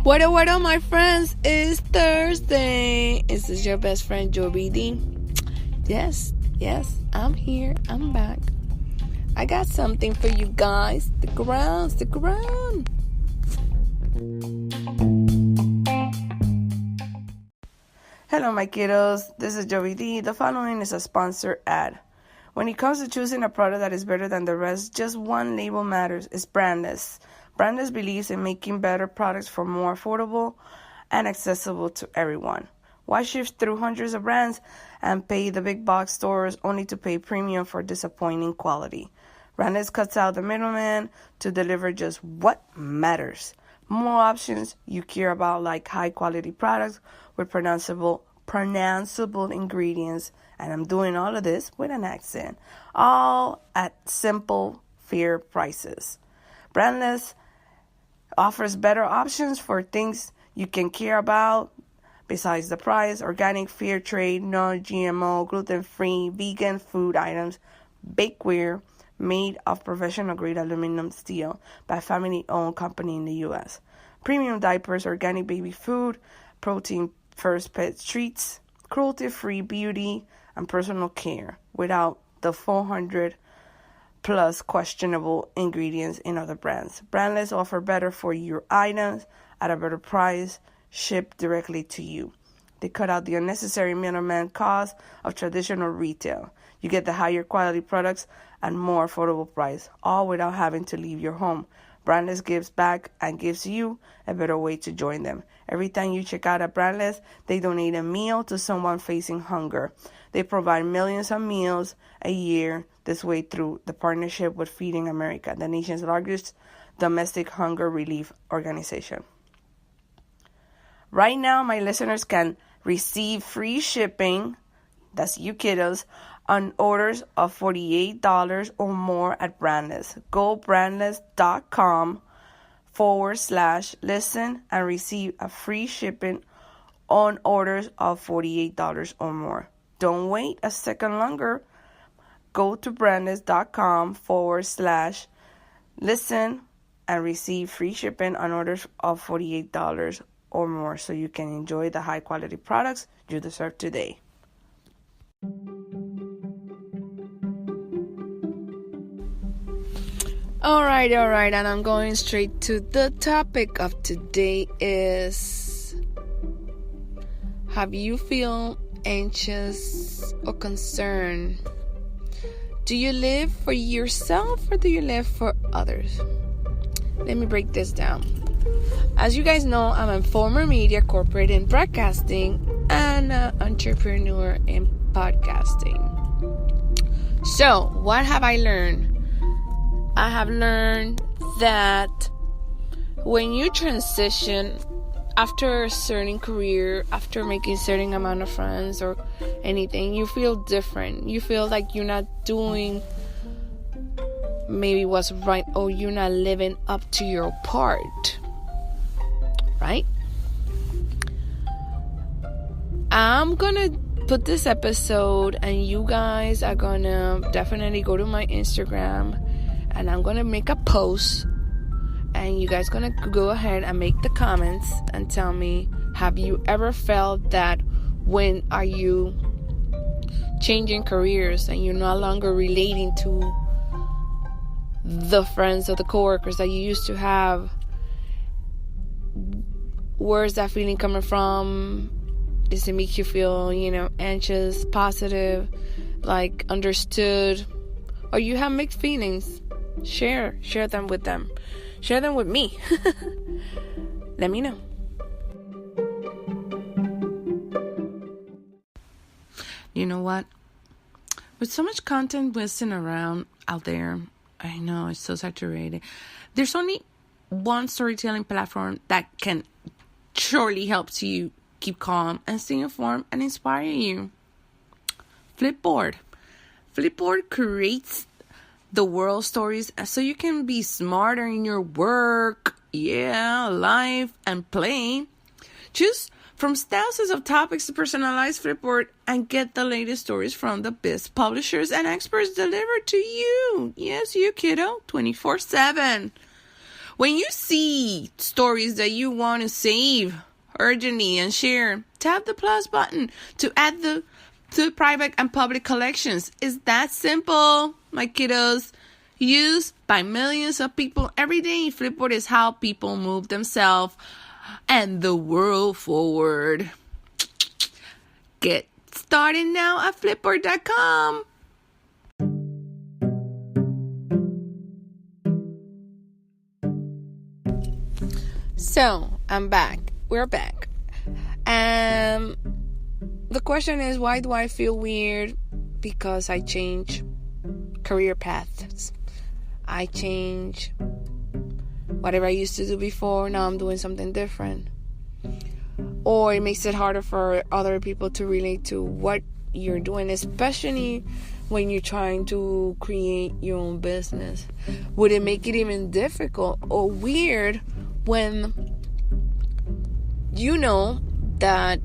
What up, my friends? It's Thursday. Is this your best friend, Joby D? Yes, I'm here. I'm back. I got something for you guys. Stick around. Hello, my kiddos. This is Joby D. The following is a sponsored ad. When it comes to choosing a product that is better than the rest, just one label matters. It's brandless. Brandless believes in making better products for more affordable and accessible to everyone. Why shift through hundreds of brands and pay the big box stores only to pay premium for disappointing quality? Brandless cuts out the middleman to deliver just what matters. More options you care about, like high-quality products with pronounceable ingredients, and I'm doing all of this with an accent, all at simple, fair prices. Brandless offers better options for things you can care about besides the price: organic, fair trade, non-GMO, gluten-free, vegan food items, bakeware made of professional-grade aluminum steel by a family-owned company in the U.S., premium diapers, organic baby food, protein-first pet treats, cruelty-free beauty, and personal care without the 400 plus questionable ingredients in other brands. Brandless offer better for your items at a better price, shipped directly to you. They cut out the unnecessary middleman cost of traditional retail. You get the higher quality products at more affordable price, all without having to leave your home. Brandless gives back and gives you a better way to join them. Every time you check out at Brandless, they donate a meal to someone facing hunger. They provide millions of meals a year this way through the partnership with Feeding America, the nation's largest domestic hunger relief organization. Right now, my listeners can receive free shipping, that's you kiddos, on orders of $48 or more at Brandless. Go brandless.com/listen and receive a free shipping on orders of $48 or more. Don't wait a second longer. Go to brandless.com/listen and receive free shipping on orders of $48 or more so you can enjoy the high quality products you deserve today. All right, and I'm going straight to the topic of today is, have you feel anxious or concerned? Do you live for yourself or do you live for others? Let me break this down. As you guys know, I'm a former media corporate in broadcasting and an entrepreneur in podcasting. So, what have I learned? I have learned that when you transition after a certain career, after making a certain amount of friends or anything, you feel different. You feel like you're not doing maybe what's right, or you're not living up to your part, right? I'm gonna put this episode, and you guys are gonna definitely go to my Instagram, and I'm gonna make a post, and you guys gonna go ahead and make the comments and tell me, have you ever felt that when are you changing careers and you're no longer relating to the friends or the coworkers that you used to have? Where's that feeling coming from? Does it make you feel, anxious, positive, like understood? Or you have mixed feelings? Share them with them. Share them with me. Let me know. You know what? With so much content whizzing around out there, I know it's so saturated. There's only one storytelling platform that can surely help you keep calm and stay informed and inspire you. Flipboard. Flipboard creates the world stories so you can be smarter in your work, life, and play. Choose from thousands of topics to personalize Flipboard and get the latest stories from the best publishers and experts delivered to you. Yes, you kiddo, 24/7. When you see stories that you want to save urgently and share, tap the plus button to add to private and public collections. It's that simple, my kiddos. Used by millions of people every day, Flipboard is how people move themselves and the world forward. Get started now at flipboard.com. So, I'm back. We're back. The question is, why do I feel weird? Because I change career paths. I change whatever I used to do before. Now I'm doing something different. Or it makes it harder for other people to relate to what you're doing, especially when you're trying to create your own business. Would it make it even difficult or weird when you know that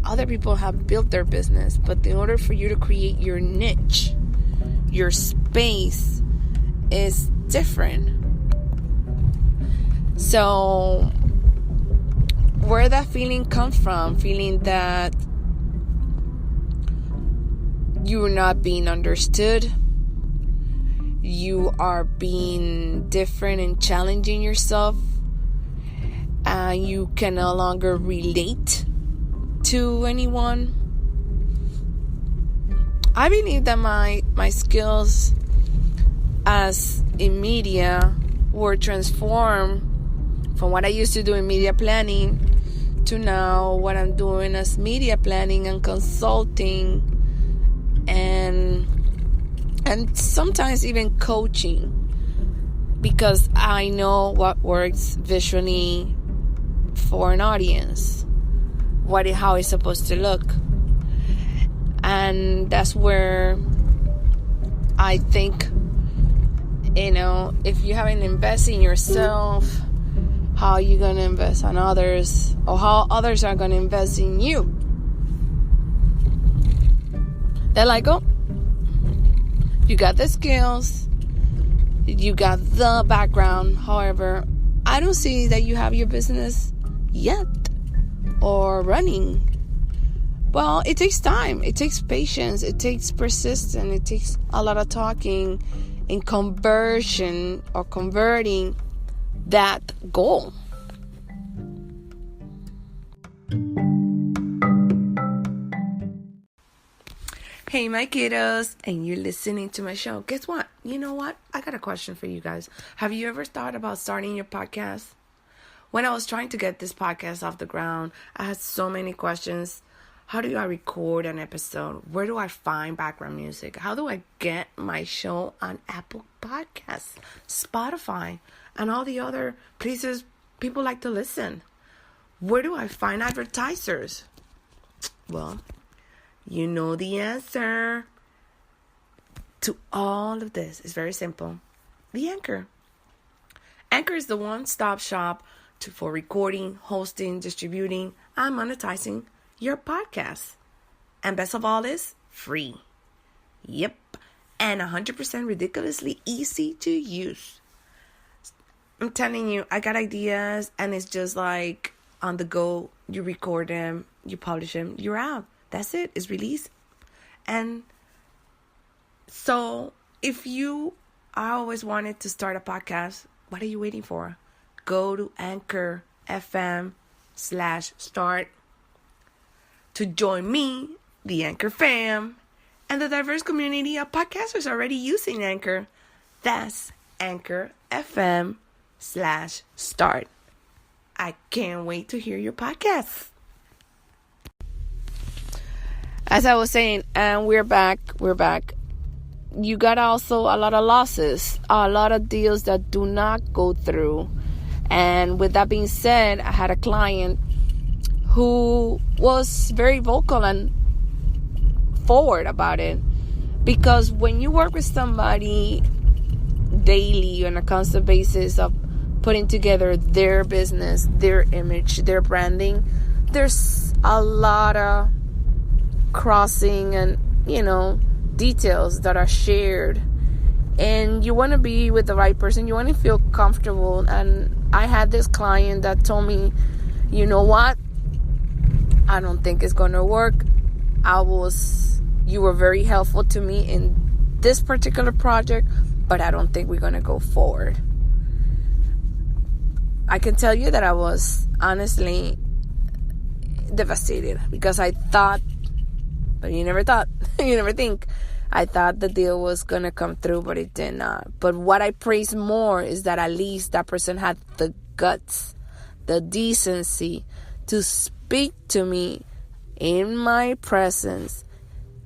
other people have built their business, but in order for you to create your niche, your space is different? So where that feeling comes from, feeling that you're not being understood, you are being different and challenging yourself, and you can no longer relate to anyone. I believe that my skills as in media were transformed from what I used to do in media planning to now what I'm doing as media planning and consulting and sometimes even coaching, because I know what works visually for an audience, how it's supposed to look. And that's where I think, if you haven't invested in yourself, how are you going to invest on others, or how others are going to invest in you? They're like, oh, you got the skills, you got the background. However, I don't see that you have your business yet or running. Well, it takes time. It takes patience. It takes persistence. It takes a lot of talking and conversion or converting that goal. Hey, my kiddos, and you're listening to my show. Guess what? You know what? I got a question for you guys. Have you ever thought about starting your podcast? When I was trying to get this podcast off the ground, I had so many questions. How do I record an episode? Where do I find background music? How do I get my show on Apple Podcasts, Spotify, and all the other places people like to listen? Where do I find advertisers? Well, you know the answer to all of this. It's very simple. The Anchor. Anchor is the one-stop shop for recording, hosting, distributing, and monetizing your podcast. And best of all is free. Yep. And 100% ridiculously easy to use. I'm telling you, I got ideas, and it's just like on the go. You record them, you publish them, you're out. That's it. It's released. And so if you always wanted to start a podcast, what are you waiting for? Go to Anchor FM/start to join me, the Anchor fam, and the diverse community of podcasters already using Anchor. That's Anchor FM/start. I can't wait to hear your podcast. As I was saying, and we're back. You got also a lot of losses, a lot of deals that do not go through. And with that being said, I had a client who was very vocal and forward about it. Because when you work with somebody daily on a constant basis of putting together their business, their image, their branding, there's a lot of crossing and, details that are shared. and you want to be with the right person. You want to feel comfortable. And I had this client that told me, you know what? I don't think it's going to work. You were very helpful to me in this particular project, but I don't think we're going to go forward. I can tell you that I was honestly devastated, because I thought, but you never thought, you never think. I thought the deal was going to come through, but it did not. But what I praise more is that at least that person had the guts, the decency to speak to me in my presence,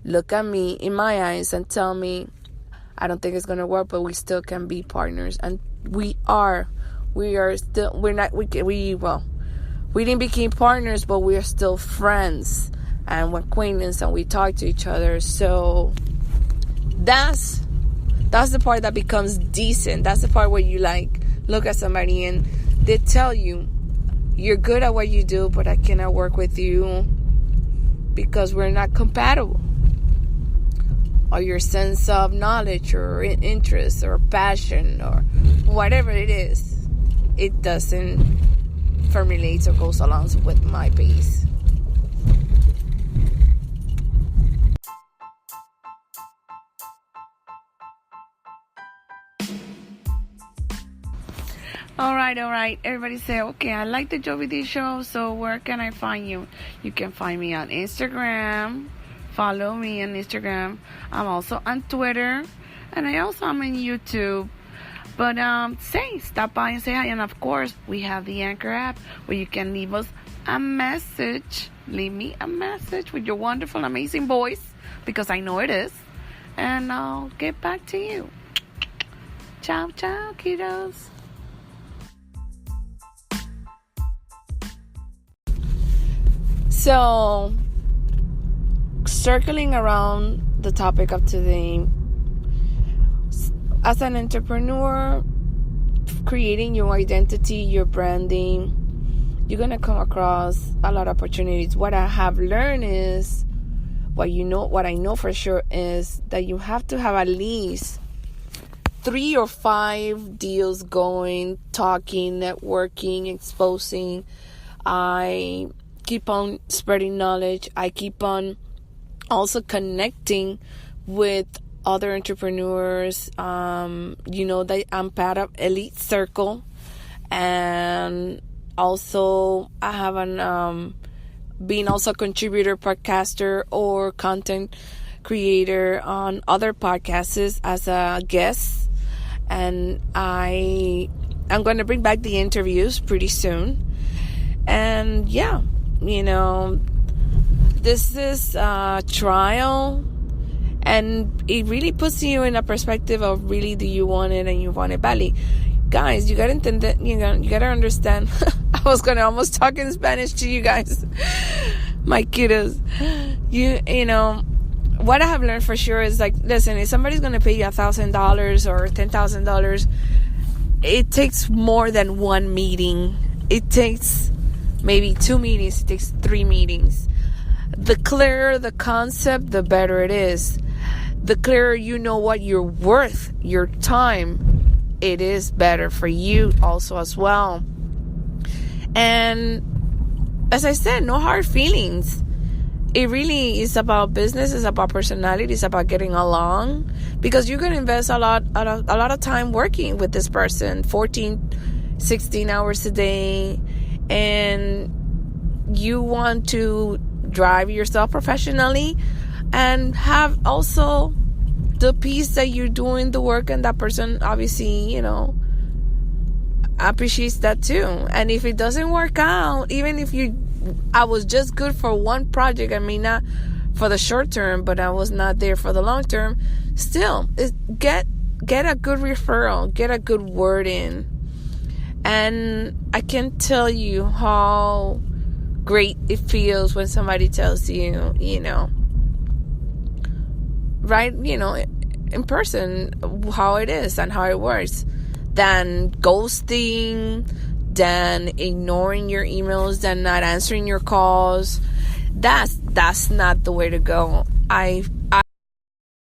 look at me in my eyes and tell me, I don't think it's going to work, but we still can be partners. And we are still, we didn't become partners, but we are still friends and we're acquaintances and we talk to each other. So that's the part that becomes decent. That's the part where you look at somebody and they tell you, you're good at what you do, but I cannot work with you because we're not compatible. Or your sense of knowledge or interest or passion or whatever it is, it doesn't formulate or goes along with my pace. All right. Everybody say, okay, I like the Jovi D show, so where can I find you? You can find me on Instagram. Follow me on Instagram. I'm also on Twitter, and I also am on YouTube. But stop by and say hi. And of course, we have the Anchor app where you can leave us a message. Leave me a message with your wonderful, amazing voice, because I know it is. And I'll get back to you. Ciao, kiddos. So, circling around the topic of today, as an entrepreneur, creating your identity, your branding, you're going to come across a lot of opportunities. What I have learned is, what I know for sure is that you have to have at least 3 or 5 deals going, talking, networking, exposing. I keep on spreading knowledge. I keep on also connecting with other entrepreneurs. That I'm part of Elite Circle, and also I have being also a contributor, podcaster, or content creator on other podcasts as a guest. And I'm going to bring back the interviews pretty soon. And yeah, this is a trial, and it really puts you in a perspective of really, do you want it, and you want it badly. Guys, you gotta you gotta understand. I was gonna almost talk in Spanish to you guys, my kiddos. What I have learned for sure is, listen, if somebody's gonna pay you $1,000 or $10,000, it takes more than one meeting. It takes maybe 2 meetings. It takes 3 meetings. The clearer the concept, the better it is. The clearer you know what you're worth, your time, it is better for you also as well. And as I said, no hard feelings. It really is about business. It's about personality. It's about getting along, because you're going to invest a lot of time working with this person, 14, 16 hours a day, and you want to drive yourself professionally and have also the piece that you're doing the work, and that person obviously, appreciates that too. And if it doesn't work out, even if I was just good for one project, not for the short term, but I was not there for the long term, still get a good referral, get a good word in. And I can tell you how great it feels when somebody tells you, right, in person, how it is and how it works, than ghosting, than ignoring your emails, than not answering your calls. That's not the way to go. I